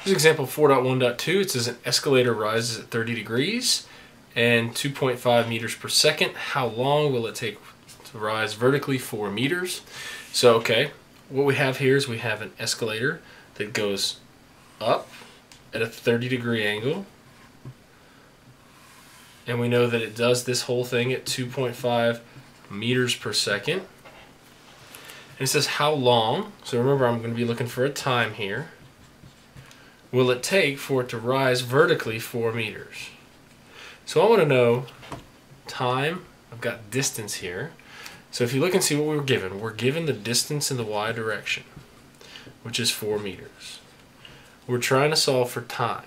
Here's example 4.1.2. It says an escalator rises at 30 degrees and 2.5 meters per second. How long will it take to rise vertically? 4 meters. So, okay, what we have here is we have an escalator that goes up at a 30-degree angle. And we know that it does this whole thing at 2.5 meters per second. And it says how long, so remember I'm going to be looking for a time here, will it take for it to rise vertically 4 meters? So I want to know time. I've got distance here. So if you look and see what we're given the distance in the y direction, which is 4 meters. We're trying to solve for time.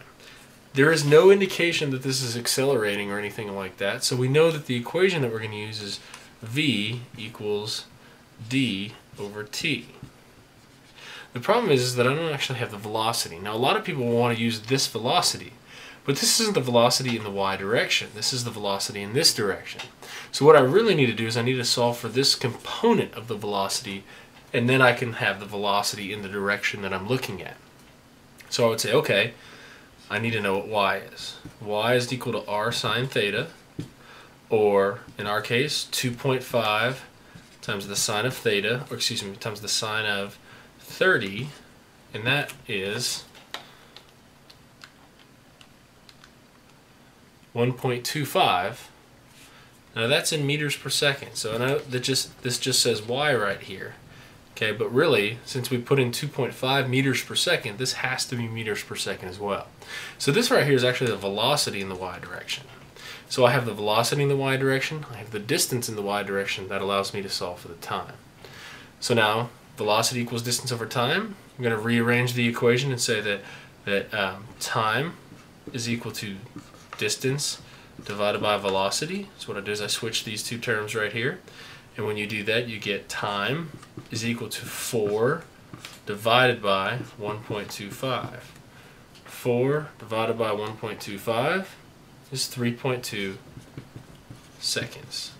There is no indication that this is accelerating or anything like that, so we know that the equation that we're going to use is v equals d over t. The problem is that I don't actually have the velocity. Now a lot of people want to use this velocity, but this isn't the velocity in the y direction. This is the velocity in this direction. So what I really need to do is I need to solve for this component of the velocity, and then I can have the velocity in the direction that I'm looking at. So I would say, okay, I need to know what y is. Y is equal to r sine theta, or in our case, 2.5 times the sine of theta, or excuse me, times the sine of 30, and that is 1.25. Now that's in meters per second, so I know that this just says y right here. Okay, but really, since we put in 2.5 meters per second, this has to be meters per second as well. So this right here is actually the velocity in the y direction. So I have the velocity in the y direction, I have the distance in the y direction. That allows me to solve for the time. So now, velocity equals distance over time. I'm going to rearrange the equation and say that time is equal to distance divided by velocity. So what I do is I switch these two terms right here. And when you do that, you get time is equal to 4 divided by 1.25. 4 divided by 1.25 is 3.2 seconds.